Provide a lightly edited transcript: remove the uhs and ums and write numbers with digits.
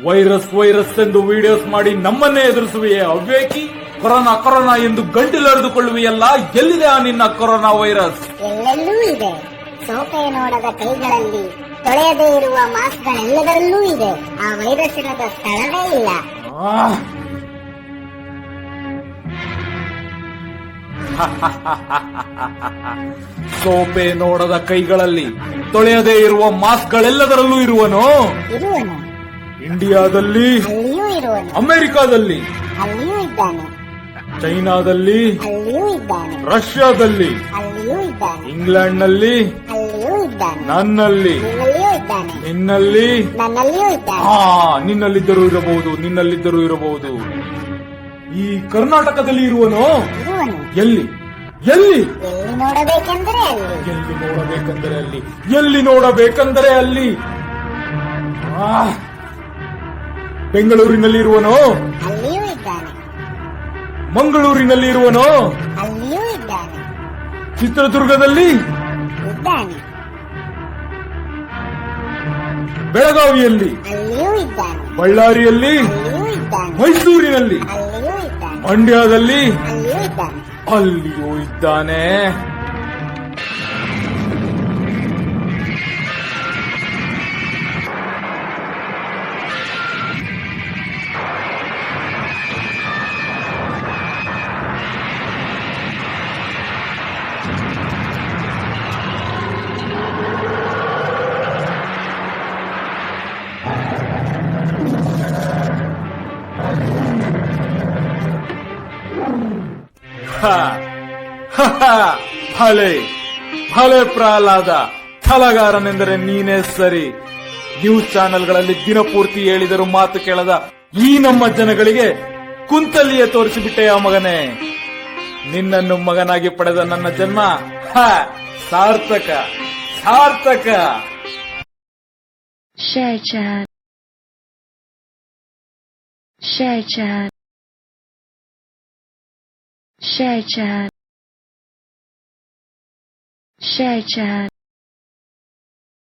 Virus virus ಎಂದು videos ಮಾಡಿ ನಮ್ಮನ್ನೇ ಎದುರಿಸುವೆಯೇ ಅವ್ವೇಕಿ? ಕೊರೋನಾ ಕೊರೋನಾ ಎಂದು ಗಂಟಿಲೆರೆದುಕೊಳ್ಳುವೆಯಲ್ಲ, ಎಲ್ಲಿದೆ ಆ ನಿನ್ನ ಕೊರೋನಾ ವೈರಸ್? ಎಲ್ಲೆಲ್ಲೂ ಇದೆ. ಸೋಪೆ ನೋಡದ ಕೈಗಳಲ್ಲಿ, ತೊಳೆಯದೇ ಇರುವ ಮಾಸ್ಕ್ಗಳೆಲ್ಲದರಲ್ಲೂ ಇದೆ. ಆ ವೈರಸ್ ಇರದ ಸ್ಥಳವೇ ಇಲ್ಲ. ಸೋಪೆ ನೋಡದ ಕೈಗಳಲ್ಲಿ, ತೊಳೆಯದೇ ಇರುವ ಮಾಸ್ಕ್ಗಳೆಲ್ಲದರಲ್ಲೂ ಇರುವನು. ಇಂಡಿಯಾದಲ್ಲಿ, ಅಲ್ಲಿಯೂ ಇರುವನು. ಅಮೆರಿಕಾದಲ್ಲಿ, ಅಲ್ಲಿಯೂ ಇದ್ದಾನೆ. ಚೈನಾದಲ್ಲಿ, ಅಲ್ಲಿಯೂ ಇದ್ದಾನೆ. ರಷ್ಯಾದಲ್ಲಿ, ಅಲ್ಲಿಯೂ ಇದ್ದಾನೆ. ಇಂಗ್ಲೆಂಡ್ನಲ್ಲಿ, ಅಲ್ಲಿಯೂ ಇದ್ದಾನೆ. ನನ್ನಲ್ಲಿ, ನಿನ್ನಲ್ಲಿಯೂ ಇದ್ದಾನೆ. ನಿನ್ನಲ್ಲಿ, ನನ್ನಲ್ಲಿಯೂ ಇದ್ದಾನೆ. ನಿನ್ನಲ್ಲಿದ್ದರೂ ಇರಬಹುದು, ನಿನ್ನಲ್ಲಿದ್ದರೂ ಇರಬಹುದು. ಈ ಕರ್ನಾಟಕದಲ್ಲಿ ಇರುವನು. ಎಲ್ಲಿ ಎಲ್ಲಿ ಎಲ್ಲಿ ನೋಡಬೇಕೆಂದರೆ ಅಲ್ಲಿ, ಎಲ್ಲಿ ನೋಡಬೇಕೆಂದರೆ ಅಲ್ಲಿ, ಎಲ್ಲಿ ನೋಡಬೇಕೆಂದರೆ ಅಲ್ಲಿ. ಬೆಂಗಳೂರಿನಲ್ಲಿ ಇರುವನು. ಅಲ್ಲಿಯೂ ಇದ್ದಾನೆ. ಮಂಗಳೂರಿನಲ್ಲಿ ಇರುವನು. ಅಲ್ಲಿಯೂ ಇದ್ದಾನೆ. ಚಿತ್ರದುರ್ಗದಲ್ಲಿ ಇದ್ದಾನೆ. ಬೆಳಗಾವಿಯಲ್ಲಿ, ಅಲ್ಲಿಯೂ ಇದ್ದಾನೆ. ಬಳ್ಳಾರಿಯಲ್ಲಿ, ಅಲ್ಲಿಯೂ ಇದ್ದಾನೆ. ಮೈಸೂರಿನಲ್ಲಿ, ಅಲ್ಲಿಯೂ ಇದ್ದಾನೆ. ಮಂಡ್ಯದಲ್ಲಿ, ಅಲ್ಲಿಯೂ ಇದ್ದಾನೆ. ಅಲ್ಲಿಯೂ ಇದ್ದಾನೆ. ಭಲೆ ಭಲೆ ಪ್ರಹ್ಲಾದ, ಛಲಗಾರನೆಂದರೆ ನೀನೇ ಸರಿ. ನ್ಯೂಸ್ ಚಾನೆಲ್ಗಳಲ್ಲಿ ದಿನಪೂರ್ತಿ ಹೇಳಿದರೂ ಮಾತು ಕೇಳದ ಈ ನಮ್ಮ ಜನಗಳಿಗೆ ಕುಂತಲ್ಲಿಯೇ ತೋರಿಸಿಬಿಟ್ಟೆಯ ಮಗನೇ. ನಿನ್ನನ್ನು ಮಗನಾಗಿ ಪಡೆದ ನನ್ನ ಜನ್ಮ ಸಾರ್ಥಕ ಸಾರ್ಥಕ. Share chat. Share chat. Share chat. Share chat.